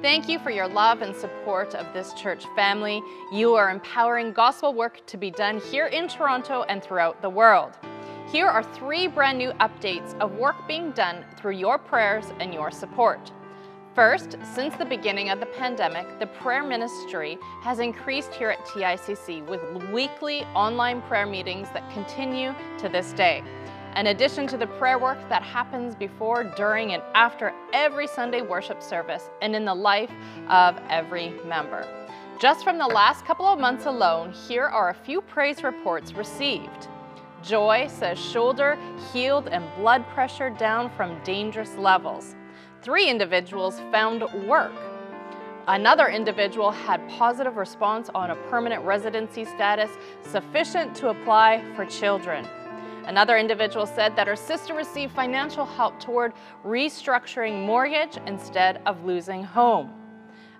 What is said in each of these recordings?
Thank you for your love and support of this church family. You are empowering gospel work to be done here in Toronto and throughout the world. Here are 3 brand new updates of work being done through your prayers and your support. First, since the beginning of the pandemic, the prayer ministry has increased here at TICC with weekly online prayer meetings that continue to this day. In addition to the prayer work that happens before, during, and after every Sunday worship service and in the life of every member. Just from the last couple of months alone, here are a few praise reports received. Joy says shoulder healed and blood pressure down from dangerous levels. 3 individuals found work. Another individual had positive response on a permanent residency status sufficient to apply for children. Another individual said that her sister received financial help toward restructuring mortgage instead of losing home.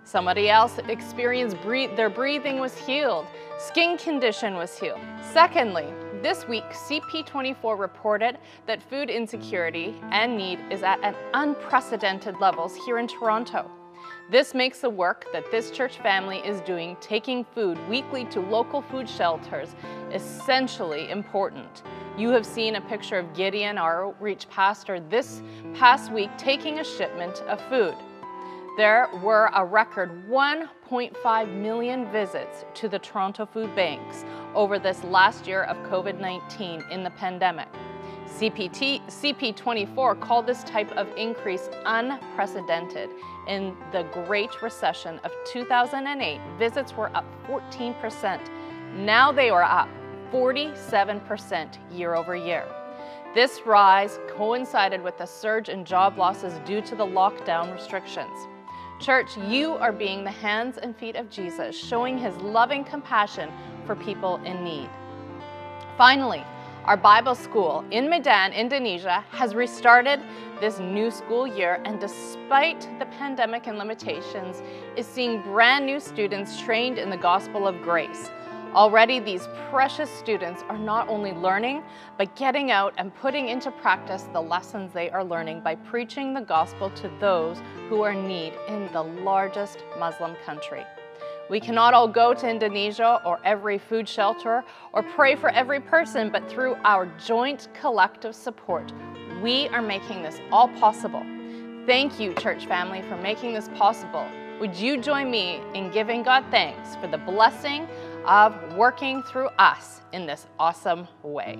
Somebody else experienced their breathing was healed, skin condition was healed. Secondly, this week, CP24 reported that food insecurity and need is at an unprecedented levels here in Toronto. This makes the work that this church family is doing, taking food weekly to local food shelters, essentially important. You have seen a picture of Gideon, our outreach pastor, this past week taking a shipment of food. There were a record 1.5 million visits to the Toronto food banks over this last year of COVID-19 in the pandemic. CP24 called this type of increase unprecedented. In the Great Recession of 2008, visits were up 14%. Now they are up 47% year over year. This rise coincided with a surge in job losses due to the lockdown restrictions. Church, you are being the hands and feet of Jesus, showing his loving compassion for people in need. Finally, our Bible school in Medan, Indonesia, has restarted this new school year, and despite the pandemic and limitations, is seeing brand new students trained in the gospel of grace. Already, these precious students are not only learning, but getting out and putting into practice the lessons they are learning by preaching the gospel to those who are in need in the largest Muslim country. We cannot all go to Indonesia or every food shelter or pray for every person, but through our joint collective support, we are making this all possible. Thank you, church family, for making this possible. Would you join me in giving God thanks for the blessing of working through us in this awesome way?